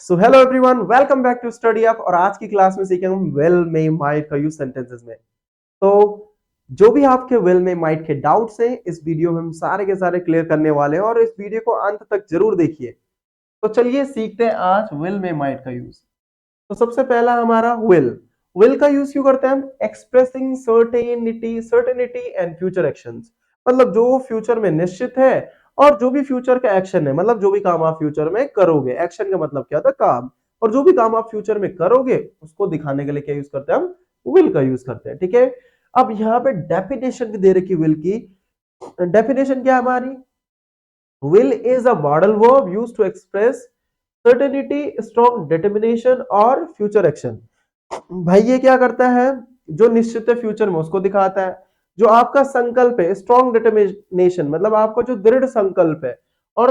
So hello everyone, welcome back to Study Up. और आज की क्लास में सीखेंगे हम विल में माइट का यूज सेंटेंसेस में। तो जो भी आपके विल में माइट के डाउट्स हैं, इस वीडियो में हम सारे के सारे क्लियर करने वाले हैं और इस वीडियो को अंत तक जरूर देखिए। तो चलिए सीखते हैं आज विल में माइट का यूज। तो सबसे पहला हमारा विल का यूज क्यों करते हैं हम? Expressing certainty and future actions. मतलब जो फ्यूचर में निश्चित है और जो भी फ्यूचर का एक्शन है, मतलब जो भी काम आप फ्यूचर में करोगे। एक्शन का मतलब क्या होता है? काम। और जो भी काम आप फ्यूचर में करोगे उसको दिखाने के लिए क्या यूज करते हैं हम? विल का यूज करते हैं। ठीक है। अब यहाँ पे डेफिनेशन दे रखी विल की। डेफिनेशन क्या है हमारी? Will is a modal verb used to express certainty, strong determination और फ्यूचर एक्शन। भाई ये क्या करता है? जो निश्चित है फ्यूचर में उसको दिखाता है। जो आपका संकल्प है, स्ट्रॉन्ग डिटर्मिनेशन, मतलब आपका जो दृढ़ संकल्प है। और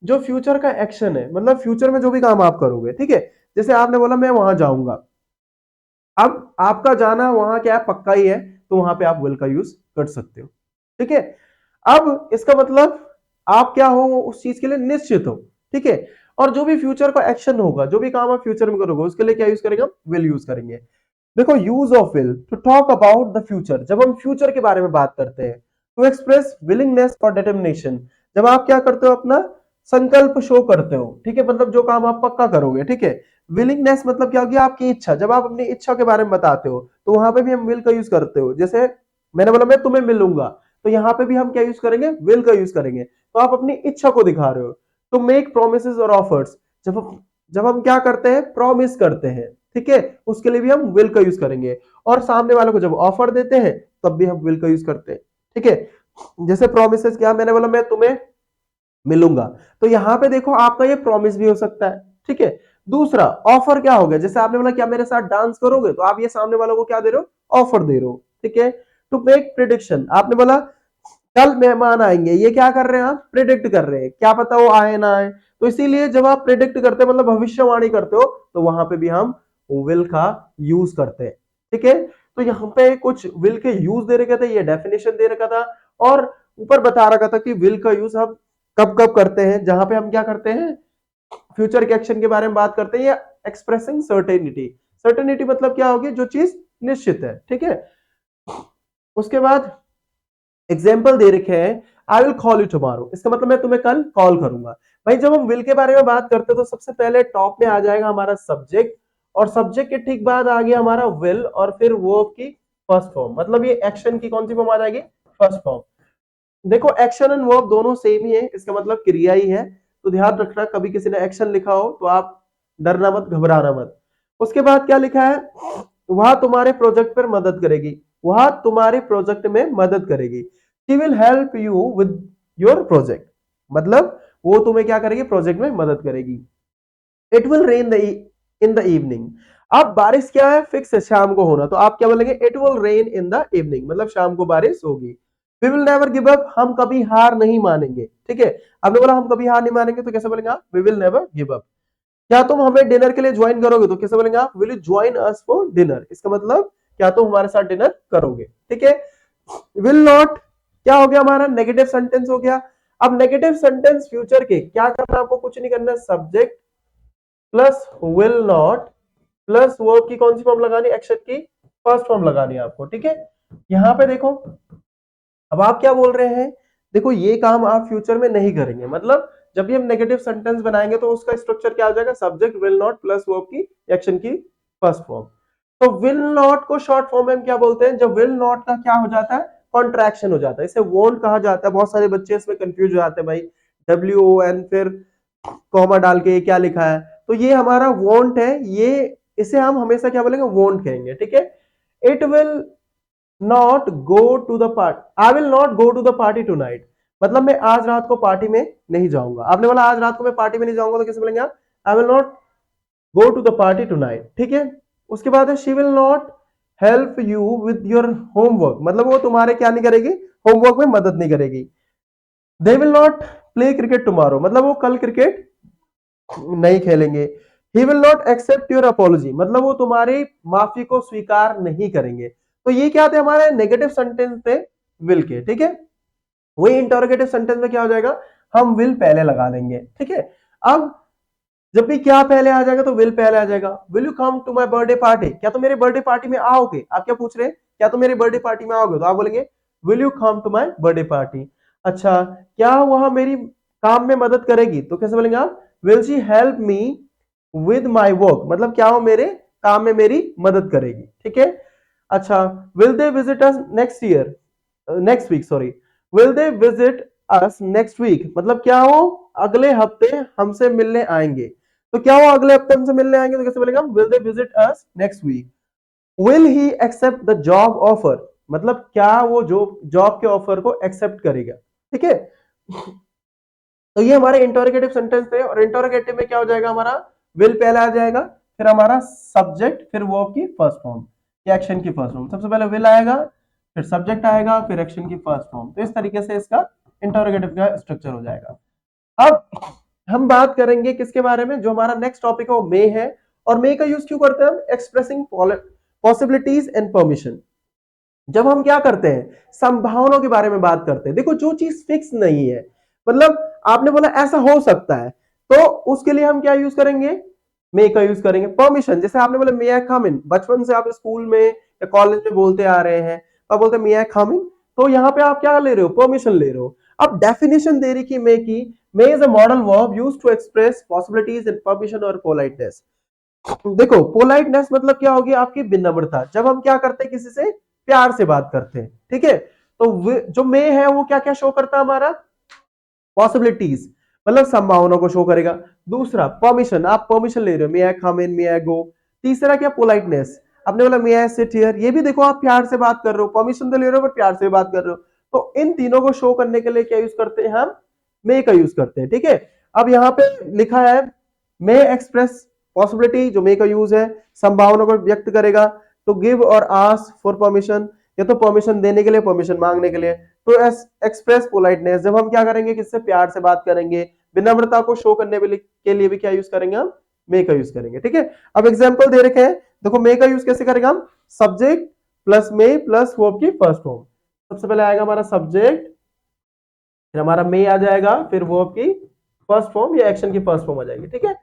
जो फ्यूचर का एक्शन है, मतलब फ्यूचर में जो भी काम आप करोगे। ठीक है। जैसे आपने बोला मैं वहां जाऊंगा, अब आपका जाना वहां क्या है? पक्का ही है, तो वहां पे आप विल का यूज कर सकते हो। ठीक है। अब इसका मतलब आप क्या हो? उस चीज के लिए निश्चित हो। ठीक है। और जो भी फ्यूचर का एक्शन होगा, जो भी काम आप फ्यूचर में करोगे, उसके लिए क्या यूज करेंगे? हम विल यूज करेंगे। देखो, use of will to talk about the future. जब हम फ्यूचर के बारे में बात करते हैं, टू एक्सप्रेस विलिंगनेस और डिटर्मिनेशन। जब आप क्या करते हो? अपना संकल्प शो करते हो। ठीक है। मतलब जो काम आप पक्का करोगे। ठीक है। विलिंगनेस मतलब क्या होगी? आपकी इच्छा। जब आप अपनी इच्छा के बारे में बताते हो तो वहां पे भी हम विल का यूज करते हो। जैसे मैंने बोला मैं तुम्हें मिलूंगा, तो यहाँ पे भी हम क्या यूज करेंगे? विल का यूज करेंगे। तो आप अपनी इच्छा को दिखा रहे हो। टू मेक प्रोमिसेस और ऑफर्स। जब हम क्या करते हैं? प्रॉमिस करते हैं। ठीक है। उसके लिए भी हम विल का यूज करेंगे। और सामने वालों को जब ऑफर देते हैं तब भी हम विल का यूज करते हैं। ठीक है। जैसे प्रोमिसेस क्या? मैंने बोला मैं तुम्हें मिलूंगा, तो यहां पे देखो आपका ये प्रॉमिस भी हो सकता है। ठीक है। दूसरा ऑफर क्या हो गया? जैसे आपने बोला क्या मेरे साथ डांस करोगे, तो आप ये सामने वालों को क्या दे रहे हो? ऑफर दे रहे हो। ठीक है। टू मेक प्रिडिक्शन, आपने बोला कल मेहमान आएंगे, ये क्या कर रहे हैं? आप प्रिडिक्ट कर रहे हैं, क्या पता वो आए ना आए। तो इसीलिए जब आप प्रिडिक्ट करते हैं, मतलब भविष्यवाणी करते हो, तो वहां पे भी हम विल का यूज करते हैं। ठीक है। तो यहाँ पे कुछ विल के यूज दे रखा था, ये डेफिनेशन दे रखा था। और ऊपर बता रखा था कि विल का यूज हम कब कब करते हैं, जहां पे हम क्या करते हैं? फ्यूचर के एक्शन के बारे में बात करते हैं, या एक्सप्रेसिंग सर्टेनिटी। सर्टेनिटी मतलब क्या होगी? जो चीज निश्चित है। ठीक है। उसके बाद एग्जाम्पल दे रखे हैं, I will call you tomorrow. इसका मतलब मैं तुम्हें कल कॉल करूंगा। भाई जब हम विल के बारे में बात करते हैं तो सबसे पहले टॉप में आ जाएगा हमारा सब्जेक्ट, और सब्जेक्ट के ठीक बाद आ गया हमारा विल, और फिर वर्ब की फर्स्ट फॉर्म। मतलब ये एक्शन की कौन सी फॉर्म आ जाएगी? First form. देखो एक्शन एंड वर्ब दोनों सेम ही है, इसका मतलब क्रिया ही है। तो ध्यान रखना, कभी किसी ने एक्शन लिखा हो तो आप डरना मत, घबराना मत। उसके बाद क्या लिखा है? वह तुम्हारे प्रोजेक्ट पर मदद करेगी। वह तुम्हारे प्रोजेक्ट में मदद करेगी। She will help you with your project. मतलब वो तुम्हें क्या करेगी? प्रोजेक्ट में मदद करेगी। It will rain in the evening. अब बारिश क्या है? फिक्स है, शाम को होना। तो आप क्या बोलेंगे? It will rain in the evening, मतलब शाम को बारिश होगी। We will never give up, हम कभी हार नहीं मानेंगे। ठीक है। आपने बोला हम कभी हार नहीं मानेंगे, तो कैसे बोलेंगे आप? We will never give up. क्या तुम हमें डिनर के लिए ज्वाइन करोगे, तो कैसे बोलेंगे आप? Will you join us for dinner. इसका मतलब क्या तुम हमारे साथ डिनर करोगे। ठीक है। विल नॉट क्या हो गया? हमारा नेगेटिव सेंटेंस हो गया। अब नेगेटिव सेंटेंस फ्यूचर के क्या करना? आपको कुछ नहीं करना। Subject plus will not plus verb की कौन सी फॉर्म लगानी? एक्शन की फर्स्ट फॉर्म लगानी है आपको। ठीक है। यहां पे देखो, अब आप क्या बोल रहे हैं? देखो ये काम आप फ्यूचर में नहीं करेंगे। मतलब जब भी हम नेगेटिव सेंटेंस बनाएंगे तो उसका स्ट्रक्चर क्या हो जाएगा? Subject will not plus verb की एक्शन की फर्स्ट फॉर्म। तो विल नॉट को शॉर्ट फॉर्म में हम क्या बोलते हैं? जब विल नॉट का क्या हो जाता है? कॉन्ट्रैक्शन हो जाता है, इसे वोंट कहा जाता है। बहुत सारे बच्चे इसमें कंफ्यूज हो जाते हैं भाई, WON फिर कॉमा डाल के क्या लिखा है। तो ये हमारा वोंट है, ये इसे हम हमेशा क्या बोलेंगे? वोंट कहेंगे। ठीक है। It will not go to the party, I will not go to the party tonight. मतलब मैं आज रात को पार्टी में नहीं जाऊंगा। आपने बोला आज रात को मैं पार्टी में नहीं जाऊंगा, तो कैसे बोलेंगे आप? I will not go to the party tonight. ठीक है। उसके बाद है she will not help you with your homework. मतलब वो तुम्हारे क्या नहीं करेगी? होमवर्क में मदद नहीं करेगी। They will not play cricket tomorrow. मतलब वो कल क्रिकेट नहीं खेलेंगे। He will not accept your apology. मतलब वो तुम्हारी माफी को स्वीकार नहीं करेंगे। तो ये क्या थे? हमारे नेगेटिव सेंटेंस थे विल के। ठीक है। वही इंटरोगेटिव सेंटेंस में क्या हो जाएगा? हम विल पहले लगा देंगे। ठीक है। अब जब भी क्या पहले आ जाएगा तो विल पहले आ जाएगा। Will you come to my birthday party, क्या तुम मेरे बर्थडे पार्टी में आओगे? आप क्या पूछ रहे हैं, क्या तुम मेरे बर्थडे पार्टी में आओगे? तो आप बोलेंगे will you come to my birthday party. अच्छा, क्या वह मेरी काम में मदद करेगी? तो कैसे बोलेंगे आप, will she help me with my work, मतलब क्या वो मेरे काम में मेरी मदद करेगी। ठीक है। अच्छा, will they visit us next year, next week, sorry, will they visit us next week, मतलब क्या वो अगले हफ्ते हमसे मिलने आएंगे? तो क्या वो अगले हफ्ते हमसे मिलने आएंगे? तो कैसे बोलेगा, will they visit us next week. Will he accept the job offer, मतलब क्या वो जॉब के ऑफर को एक्सेप्ट करेगा। ठीक है। तो ये हमारे इंटरोगेटिव सेंटेंस थे, और इंटरोगेटिव में क्या हो जाएगा, हमारा विल पहले आ जाएगा, फिर हमारा सब्जेक्ट, फिर वर्ब की फर्स्ट फॉर्म या एक्शन की फर्स्ट फॉर्म। सबसे पहले विल आएगा, फिर सब्जेक्ट आएगा, फिर एक्शन की फर्स्ट फॉर्म। तो इस तरीके से इसका इंटरोगेटिव का स्ट्रक्चर हो जाएगा। अब हम बात करेंगे किसके बारे में, जो हमारा नेक्स्ट टॉपिक है वो मे है। और मे का यूज क्यों करते हैं हम, एक्सप्रेसिंग पॉसिबिलिटीज एंड परमिशन। जब हम क्या करते हैं, संभावनाओं के बारे में बात करते हैं। देखो, जो चीज फिक्स नहीं है, मतलब आपने बोला ऐसा हो सकता है, तो उसके लिए हम क्या यूज करेंगे, मे का यूज करेंगे। परमिशन, जैसे आपने बोला मे आई कम इन, बचपन से आप स्कूल में या कॉलेज में बोलते आ रहे हैं, तो आप बोलते मे आई कम इन, तो यहाँ पे आप क्या ले रहे हो, परमिशन ले रहे हो। अब डेफिनेशन दे रही कि मे की, may is a modal verb used to express possibilities and permission और पोलाइटनेस। देखो, पोलाइटनेस मतलब क्या होगी, आपकी विनम्रता। जब हम क्या करते हैं, किसी से प्यार से बात करते हैं, ठीक है, तो जो मे है वो क्या क्या शो करता है, हमारा पॉसिबिलिटीज, मतलब संभावना को शो करेगा। दूसरा परमिशन, आप परमिशन ले रहे हो, मे आई कम इन, मे आई गो। तीसरा क्या, पोलाइटनेस, आपने बोला मे आई सिट हियर, ये भी देखो आप प्यार से बात कर रहे हो, परमिशन तो ले रहे हो पर प्यार से बात कर रहे हो। तो इन तीनों को शो करने के लिए क्या यूज करते हैं, हम मे का यूज करते हैं। ठीक है। अब यहाँ पे लिखा है मे एक्सप्रेस पॉसिबिलिटी, जो मे का यूज है, संभावना को व्यक्त करेगा। तो गिव और आस्क फॉर परमिशन, या तो परमिशन देने के लिए, परमिशन मांगने के लिए। तो एक्सप्रेस पोलाइटनेस, जब हम क्या करेंगे, किससे प्यार से बात करेंगे, विनम्रता को शो करने के लिए भी क्या यूज करेंगे, हम मे का यूज करेंगे। ठीक है। अब एग्जांपल दे रखे हैं, देखो मे का यूज कैसे करेंगे हम, सब्जेक्ट प्लस मे प्लस वर्ब की फर्स्ट फॉर्म। सबसे पहले आएगा हमारा सब्जेक्ट, फिर हमारा मे आ जाएगा, फिर वर्ब की फर्स्ट फॉर्म या एक्शन की फर्स्ट फॉर्म आ जाएगी। ठीक है।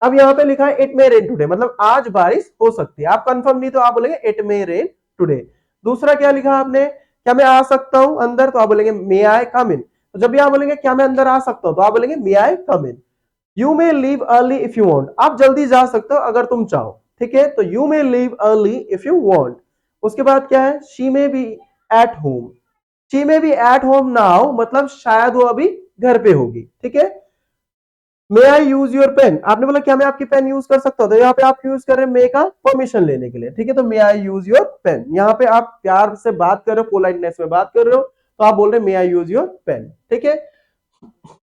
अब यहाँ पे लिखा है इट मे रेन टुडे, मतलब आज बारिश हो सकती है। आप कंफर्म नहीं तो आप बोलेंगे इट मे रेन टुडे। दूसरा क्या लिखा आपने, क्या मैं आ सकता हूं अंदर, तो आप बोलेंगे मे आई कम इन। तो जब भी आप बोलेंगे क्या मैं अंदर आ सकता हूं, तो आप बोलेंगे may I come in. You may leave early if you want, आप जल्दी जा सकते हो अगर तुम चाहो। ठीक है, तो you may leave early if you want. उसके बाद क्या है, she may be at home, she may be at home now, मतलब शायद वो अभी घर पे होगी। ठीक है। मे आई यूज योर पेन, आपने बोला क्या मैं आपकी पेन यूज कर सकता हूं, तो यहाँ पे आप यूज कर रहे हैं मे का परमिशन लेने के लिए। ठीक है, तो मे आई यूज योर पेन, यहाँ पे आप प्यार से बात कर रहे हो, पोलाइटनेस में बात कर रहे हो, तो आप बोल रहे हैं मे आई यूज योर पेन। ठीक है।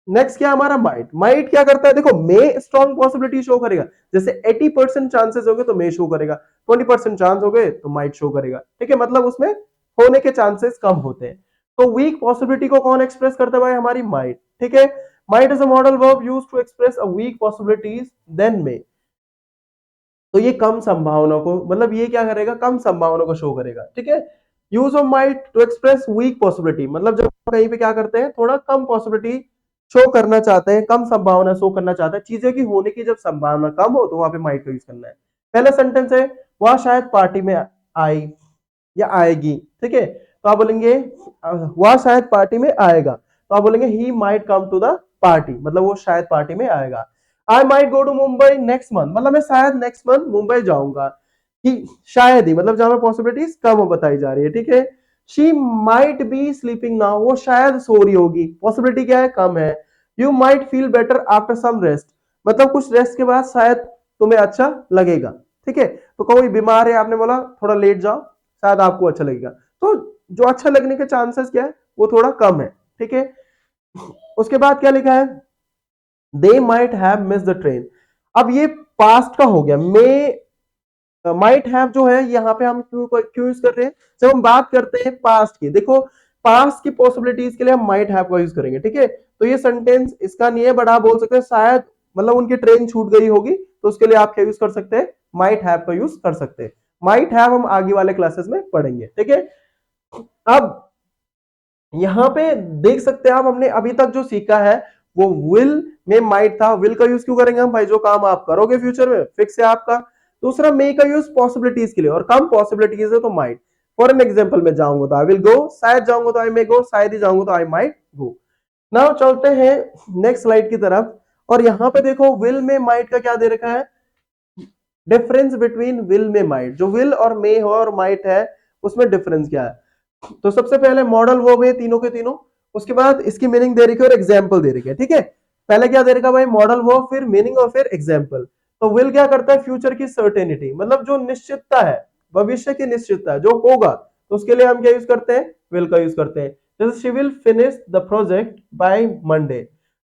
नेक्स्ट क्या हमारा माइट, माइट क्या करता है, देखो मे स्ट्रॉन्ग पॉसिबिलिटी शो करेगा। जैसे 80% चांसेस हो गए तो मे शो करेगा, 20% चांस हो गए तो माइट शो करेगा। ठीक है, मतलब उसमें होने के चांसेस कम होते हैं। तो वीक पॉसिबिलिटी को कौन एक्सप्रेस करता है भाई, हमारी माइट। ठीक है। Might is a modal verb used to express a weak possibilities than may. तो ये कम संभावना को, मतलब ये क्या करेगा, कम संभावना को शो करेगा। ठीक है। Use of might to express weak possibility, मतलब जब कहीं पे क्या करते हैं, थोड़ा कम पॉसिबिलिटी शो करना चाहते हैं, कम संभावना शो करना चाहते हैं, चीजें की होने की जब संभावना कम हो, तो वहां पे माइट का यूज करना है। पहला सेंटेंस है, वह शायद पार्टी में आई या आएगी। ठीक है, तो आप बोलेंगे वह शायद पार्टी में आएगा, तो आप बोलेंगे he might come to the party, मतलब वो शायद पार्टी में आएगा। I might go to Mumbai next month, मतलब मैं शायद नेक्स्ट मंथ मुंबई जाऊंगा। कि शायद ही, मतलब जहां पर पॉसिबिलिटीज कम बताई जा रही है। ठीक है। She might be sleeping now, वो शायद सो रही होगी, पॉसिबिलिटी क्या है, कम है। You might feel better after some rest, मतलब कुछ रेस्ट के बाद शायद तुम्हें अच्छा लगेगा। ठीक है, तो कोई बीमार है, आपने बोला थोड़ा लेट जाओ, शायद आपको अच्छा लगेगा। तो जो अच्छा लगने के चांसेस क्या है, वो थोड़ा कम है। ठीक है। उसके बाद क्या लिखा है, they might have miss the train. अब ये पास्ट का हो गया। मे माइट हैव जो है, यहाँ पे हम क्यों यूज कर रहे हैं, जब हम बात करते हैं पास्ट की, देखो पास्ट की पॉसिबिलिटीज के लिए हम माइट हैव का यूज करेंगे। ठीक है, तो ये सेंटेंस इसका नहीं है, बट आप बोल सकते हैं शायद, मतलब उनकी ट्रेन छूट गई होगी, तो उसके लिए आप क्या यूज कर सकते हैं, माइट हैव का यूज कर सकते हैं। माइट हैव हम आगे वाले क्लासेस में पढ़ेंगे। ठीक है। अब यहां पे देख सकते हैं आप, हमने अभी तक जो सीखा है वो विल में माइट था, विल का यूज क्यों करेंगे हम भाई, जो काम आप करोगे फ्यूचर में फिक्स है आपका। दूसरा मे का यूज पॉसिबिलिटीज के लिए, और कम पॉसिबिलिटीज है तो माइट। फॉर एन एग्जाम्पल में जाऊंगा तो आई विल गो, शायद जाऊंगा तो आई मे गो, शायद ही जाऊंगा तो आई माइट गो। नाउ चलते हैं नेक्स्ट स्लाइड की तरफ, और यहां पे देखो विल में माइट का क्या दे रखा है, डिफरेंस बिटवीन विल में माइट, जो विल और मे हो और माइट है उसमें डिफरेंस क्या है। तो सबसे पहले मॉडल वर्ब है तीनों के तीनों, उसके बाद इसकी मीनिंग दे रखी है और एग्जाम्पल दे रखी है, ठीक है। पहले क्या दे रखा भाई, मॉडल वर्ब, फिर मीनिंग और फिर एग्जाम्पल। तो विल क्या करता है, फ्यूचर की सर्टेनिटी, मतलब जो निश्चितता है, भविष्य की निश्चितता जो होगा, तो उसके लिए हम क्या यूज करते हैं, विल का यूज करते हैं। जैसे she will finish the project by Monday,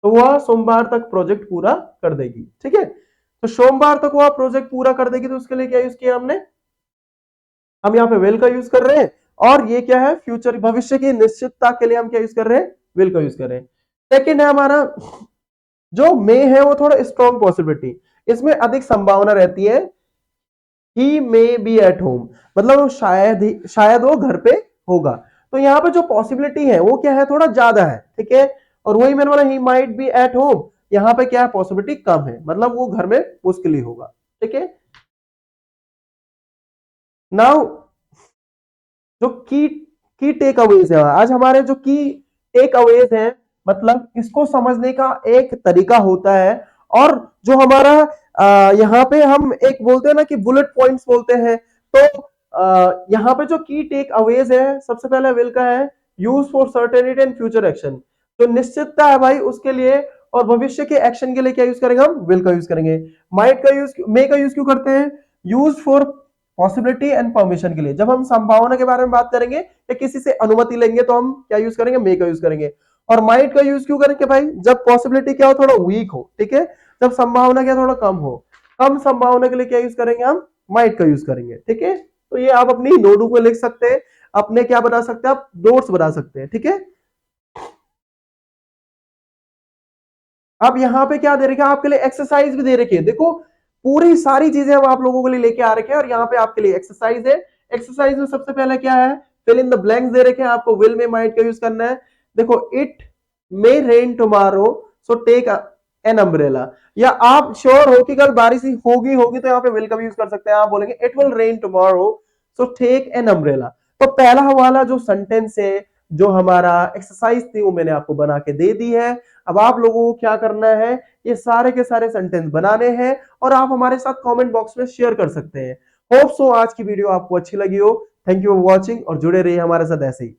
तो वह सोमवार तक प्रोजेक्ट पूरा कर देगी, ठीक है। तो सोमवार तक वह प्रोजेक्ट पूरा कर देगी, तो उसके लिए क्या यूज किया हमने, हम यहाँ पे विल का यूज कर रहे हैं। और ये क्या है, फ्यूचर भविष्य की निश्चितता के लिए हम क्या यूज कर रहे हैं, विल का यूज कर रहे हैं। सेकेंड है हमारा जो मे है, वो थोड़ा स्ट्रॉन्ग पॉसिबिलिटी, इसमें अधिक संभावना रहती है, ही मे बी एट होम, मतलब शायद वो घर पे होगा। तो यहाँ पे जो पॉसिबिलिटी है वो क्या है, थोड़ा ज्यादा है, ठीक है। और वही मैंने बोला he might be at home, यहाँ पे क्या है, पॉसिबिलिटी कम है, मतलब वो घर में मुश्किल ही होगा, ठीक है। नाउ जो की टेक अवेज है, आज हमारे जो की टेक अवेज है, मतलब इसको समझने का एक तरीका होता है। और जो हमारा यहाँ पे हम एक बोलते हैं ना कि बुलेट पॉइंट्स बोलते हैं, तो यहाँ पे जो की टेक अवेज है, सबसे पहले विल का है, use for certainty and future action, जो निश्चितता है भाई उसके लिए, और भविष्य के एक्शन के लिए क्या यूज करेंगे हम, विल का यूज करेंगे। माइट का यूज, मे का यूज क्यों करते हैं, use for possibility and permission के लिए, जब हम संभावना के बारे में बात करेंगे या किसी से अनुमति लेंगे तो हम क्या यूज करेंगे, मे का यूज करेंगे। और माइट का यूज क्यों करेंगे भाई, जब पॉसिबिलिटी क्या हो, थोड़ा वीक हो, ठीक है, जब संभावना क्या थोड़ा कम हो, कम संभावना के लिए क्या यूज करेंगे हम, माइट का यूज करेंगे, ठीक है। तो ये आप अपनी नोटबुक में लिख सकते हैं, अपने क्या बना सकते हैं, आप नोट्स बना सकते हैं, ठीक है। अब यहाँ पे क्या दे रखे हैं आपके लिए, एक्सरसाइज भी दे रखी है, देखो पूरी सारी चीजें हम आप लोगों के लिए लेके आ रखे हैं, और यहाँ पे आपके लिए एक्सरसाइज है। एक्सरसाइज में सबसे पहले क्या है, फिल इन द ब्लैंक्स दे रखे हैं, आपको विल में माइट का यूज करना है। देखो it may rain tomorrow, so take an umbrella, या आप श्योर हो कि कल बारिश होगी होगी, तो यहाँ पे विल का भी यूज कर सकते हैं, आप बोलेंगे it will rain tomorrow, so take an umbrella. तो पहला वाला जो सेंटेंस है, जो हमारा एक्सरसाइज थी, वो मैंने आपको बना के दे दी है। अब आप लोगों को क्या करना है, ये सारे के सारे सेंटेंस बनाने हैं, और आप हमारे साथ कमेंट बॉक्स में शेयर कर सकते हैं। होप सो आज की वीडियो आपको अच्छी लगी हो। थैंक यू फॉर वॉचिंग, और जुड़े रहिए हमारे साथ ऐसे ही।